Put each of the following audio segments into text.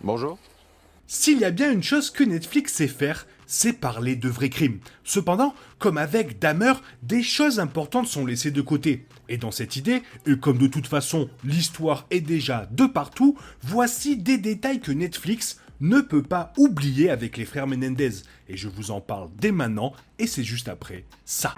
Bonjour. S'il y a bien une chose que Netflix sait faire, c'est parler de vrais crimes. Cependant, comme avec Dahmer, des choses importantes sont laissées de côté. Et dans cette idée, et comme de toute façon l'histoire est déjà de partout, voici des détails que Netflix ne peut pas oublier avec les frères Menendez. Et je vous en parle dès maintenant, et c'est juste après ça.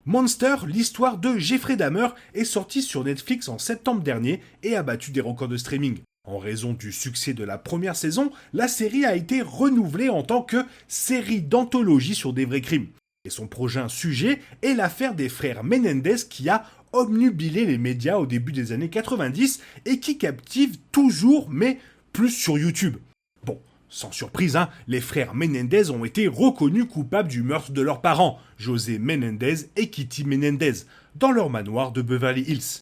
Monster, l'histoire de Jeffrey Dahmer, est sortie sur Netflix en septembre dernier et a battu des records de streaming. En raison du succès de la première saison, la série a été renouvelée en tant que série d'anthologie sur des vrais crimes. Et son prochain sujet est l'affaire des frères Menendez qui a obnubilé les médias au début des années 90 et qui captive toujours, mais plus sur YouTube. Bon, sans surprise, les frères Menendez ont été reconnus coupables du meurtre de leurs parents, José Menendez et Kitty Menendez, dans leur manoir de Beverly Hills.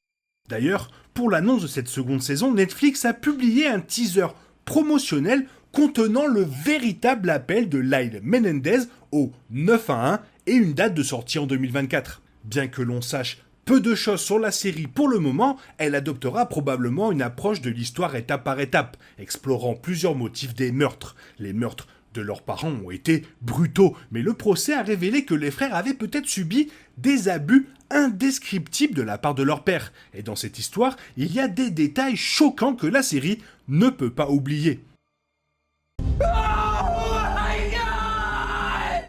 D'ailleurs, pour l'annonce de cette seconde saison, Netflix a publié un teaser promotionnel contenant le véritable appel de Lyle Menendez au 911 et une date de sortie en 2024. Bien que l'on sache peu de choses sur la série pour le moment, elle adoptera probablement une approche de l'histoire étape par étape, explorant plusieurs motifs des meurtres. Les meurtres de leurs parents ont été brutaux, mais le procès a révélé que les frères avaient peut-être subi des abus indescriptibles de la part de leur père. Et dans cette histoire, il y a des détails choquants que la série ne peut pas oublier.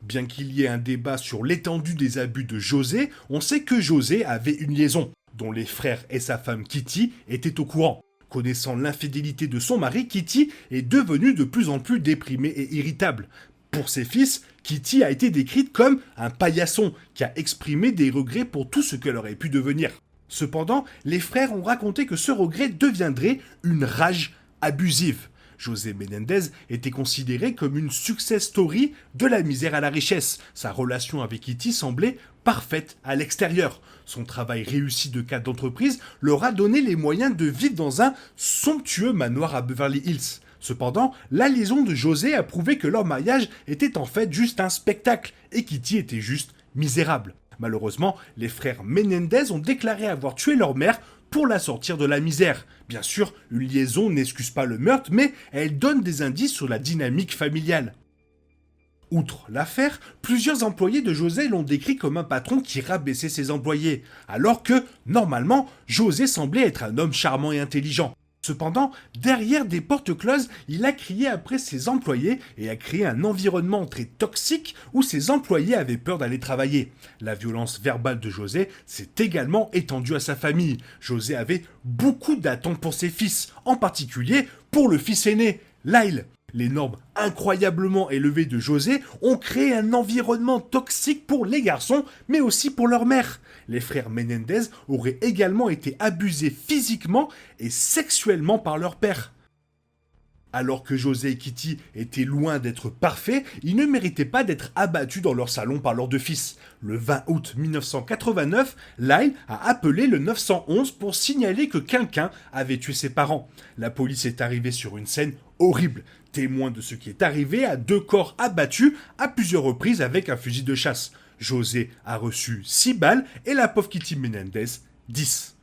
Bien qu'il y ait un débat sur l'étendue des abus de José, on sait que José avait une liaison, dont les frères et sa femme Kitty étaient au courant. Connaissant l'infidélité de son mari, Kitty est devenue de plus en plus déprimée et irritable. Pour ses fils, Kitty a été décrite comme un paillasson qui a exprimé des regrets pour tout ce qu'elle aurait pu devenir. Cependant, les frères ont raconté que ce regret deviendrait une rage abusive. José Menendez était considéré comme une success story de la misère à la richesse. Sa relation avec Kitty semblait parfaite à l'extérieur. Son travail réussi de cadre d'entreprise leur a donné les moyens de vivre dans un somptueux manoir à Beverly Hills. Cependant, la liaison de José a prouvé que leur mariage était en fait juste un spectacle et Kitty était juste misérable. Malheureusement, les frères Menendez ont déclaré avoir tué leur mère pour la sortir de la misère. Bien sûr, une liaison n'excuse pas le meurtre, mais elle donne des indices sur la dynamique familiale. Outre l'affaire, plusieurs employés de José l'ont décrit comme un patron qui rabaissait ses employés, alors que, normalement, José semblait être un homme charmant et intelligent. Cependant, derrière des portes closes, il a crié après ses employés et a créé un environnement très toxique où ses employés avaient peur d'aller travailler. La violence verbale de José s'est également étendue à sa famille. José avait beaucoup d'attentes pour ses fils, en particulier pour le fils aîné, Lyle. Les normes incroyablement élevées de José ont créé un environnement toxique pour les garçons, mais aussi pour leur mère. Les frères Menendez auraient également été abusés physiquement et sexuellement par leur père. Alors que José et Kitty étaient loin d'être parfaits, ils ne méritaient pas d'être abattus dans leur salon par leurs deux fils. Le 20 août 1989, Lyle a appelé le 911 pour signaler que quelqu'un avait tué ses parents. La police est arrivée sur une scène horrible. Témoin de ce qui est arrivé à deux corps abattus à plusieurs reprises avec un fusil de chasse. José a reçu 6 balles et la pauvre Kitty Menendez 10.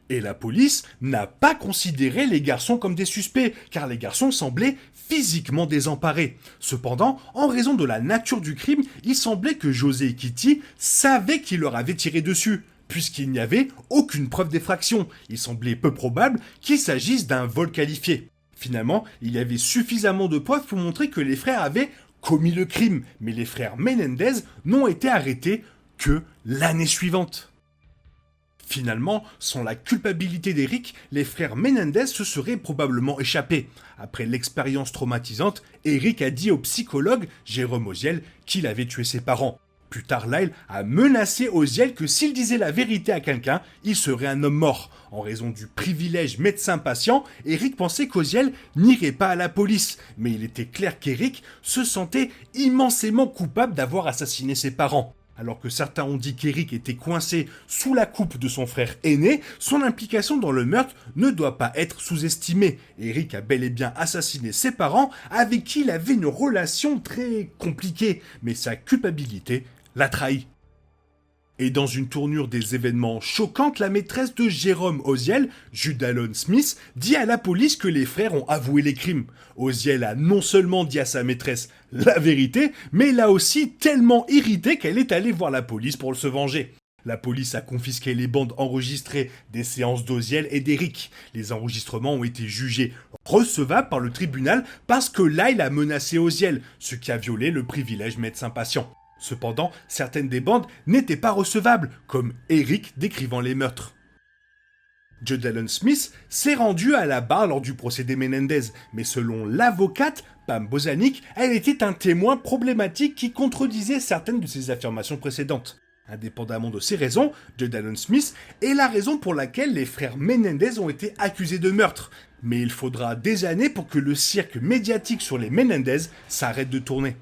Et la police n'a pas considéré les garçons comme des suspects, car les garçons semblaient physiquement désemparés. Cependant, en raison de la nature du crime, il semblait que José et Kitty savaient qu'il leur avait tiré dessus, puisqu'il n'y avait aucune preuve d'effraction. Il semblait peu probable qu'il s'agisse d'un vol qualifié. Finalement, il y avait suffisamment de preuves pour montrer que les frères avaient commis le crime, mais les frères Menendez n'ont été arrêtés que l'année suivante. Finalement, sans la culpabilité d'Eric, les frères Menendez se seraient probablement échappés. Après l'expérience traumatisante, Eric a dit au psychologue Jérôme Oziel qu'il avait tué ses parents. Plus tard, Lyle a menacé Oziel que s'il disait la vérité à quelqu'un, il serait un homme mort. En raison du privilège médecin-patient, Eric pensait qu'Oziel n'irait pas à la police. Mais il était clair qu'Eric se sentait immensément coupable d'avoir assassiné ses parents. Alors que certains ont dit qu'Eric était coincé sous la coupe de son frère aîné, son implication dans le meurtre ne doit pas être sous-estimée. Eric a bel et bien assassiné ses parents avec qui il avait une relation très compliquée, mais sa culpabilité l'a trahi. Et dans une tournure des événements choquantes, la maîtresse de Jérôme Oziel, Judalon Smith, dit à la police que les frères ont avoué les crimes. Oziel a non seulement dit à sa maîtresse la vérité, mais l'a aussi tellement irrité qu'elle est allée voir la police pour se venger. La police a confisqué les bandes enregistrées des séances d'Oziel et d'Eric. Les enregistrements ont été jugés recevables par le tribunal parce que Lyle a menacé Oziel, ce qui a violé le privilège médecin-patient. Cependant, certaines des bandes n'étaient pas recevables, comme Eric décrivant les meurtres. Judalon Smith s'est rendu à la barre lors du procès des Menendez, mais selon l'avocate Pam Bozanic, elle était un témoin problématique qui contredisait certaines de ses affirmations précédentes. Indépendamment de ces raisons, Judalon Smith est la raison pour laquelle les frères Menendez ont été accusés de meurtre. Mais il faudra des années pour que le cirque médiatique sur les Menendez s'arrête de tourner.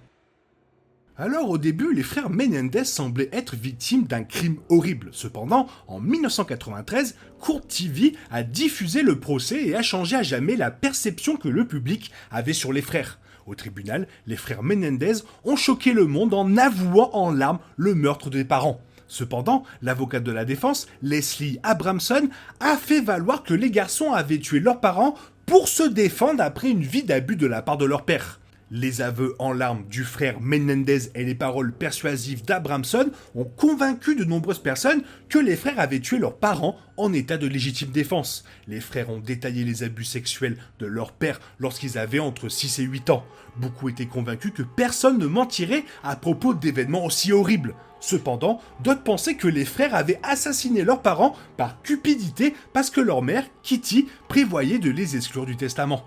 Alors au début, les frères Menendez semblaient être victimes d'un crime horrible. Cependant, en 1993, Court TV a diffusé le procès et a changé à jamais la perception que le public avait sur les frères. Au tribunal, les frères Menendez ont choqué le monde en avouant en larmes le meurtre des parents. Cependant, l'avocate de la défense, Leslie Abramson, a fait valoir que les garçons avaient tué leurs parents pour se défendre après une vie d'abus de la part de leur père. Les aveux en larmes du frère Menendez et les paroles persuasives d'Abramson ont convaincu de nombreuses personnes que les frères avaient tué leurs parents en état de légitime défense. Les frères ont détaillé les abus sexuels de leur père lorsqu'ils avaient entre 6 et 8 ans. Beaucoup étaient convaincus que personne ne mentirait à propos d'événements aussi horribles. Cependant, d'autres pensaient que les frères avaient assassiné leurs parents par cupidité parce que leur mère, Kitty, prévoyait de les exclure du testament.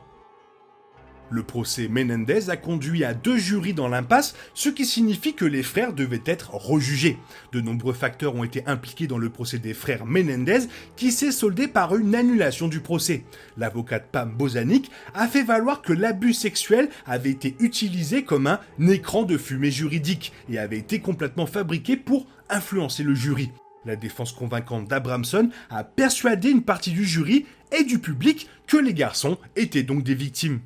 Le procès Menendez a conduit à 2 jurys dans l'impasse, ce qui signifie que les frères devaient être rejugés. De nombreux facteurs ont été impliqués dans le procès des frères Menendez, qui s'est soldé par une annulation du procès. L'avocate Pam Bozanic a fait valoir que l'abus sexuel avait été utilisé comme un écran de fumée juridique et avait été complètement fabriqué pour influencer le jury. La défense convaincante d'Abramson a persuadé une partie du jury et du public que les garçons étaient donc des victimes.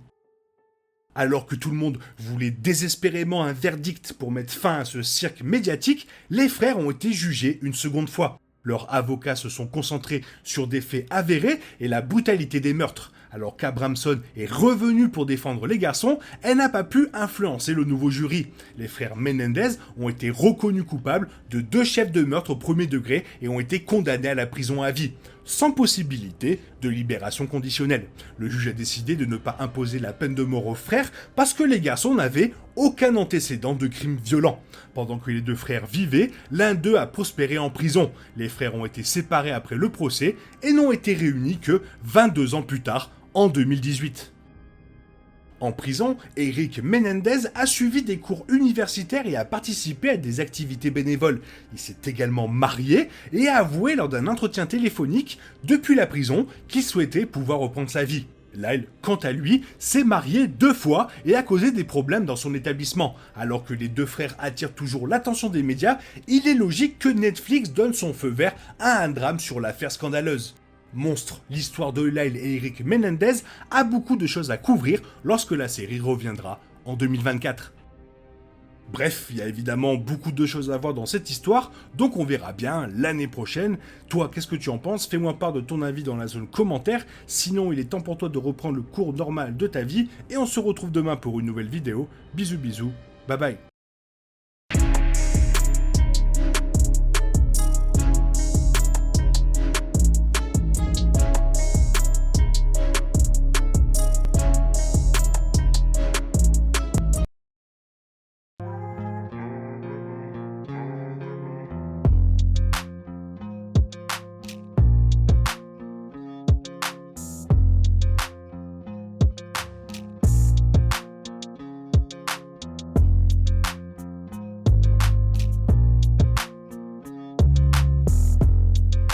Alors que tout le monde voulait désespérément un verdict pour mettre fin à ce cirque médiatique, les frères ont été jugés une seconde fois. Leurs avocats se sont concentrés sur des faits avérés et la brutalité des meurtres. Alors qu'Abramson est revenu pour défendre les garçons, elle n'a pas pu influencer le nouveau jury. Les frères Menendez ont été reconnus coupables de 2 chefs de meurtre au premier degré et ont été condamnés à la prison à vie, sans possibilité de libération conditionnelle. Le juge a décidé de ne pas imposer la peine de mort aux frères parce que les garçons n'avaient aucun antécédent de crimes violents. Pendant que les 2 frères vivaient, l'un d'eux a prospéré en prison. Les frères ont été séparés après le procès et n'ont été réunis que 22 ans plus tard, en 2018. En prison, Eric Menendez a suivi des cours universitaires et a participé à des activités bénévoles. Il s'est également marié et a avoué lors d'un entretien téléphonique depuis la prison qu'il souhaitait pouvoir reprendre sa vie. Lyle, quant à lui, s'est marié 2 fois et a causé des problèmes dans son établissement. Alors que les 2 frères attirent toujours l'attention des médias, il est logique que Netflix donne son feu vert à un drame sur l'affaire scandaleuse. Monstre, l'histoire de Lyle et Eric Menendez a beaucoup de choses à couvrir lorsque la série reviendra en 2024. Bref, il y a évidemment beaucoup de choses à voir dans cette histoire, donc on verra bien l'année prochaine. Toi, qu'est-ce que tu en penses? Fais-moi part de ton avis dans la zone commentaire, sinon il est temps pour toi de reprendre le cours normal de ta vie, et on se retrouve demain pour une nouvelle vidéo. Bisous bisous, bye bye.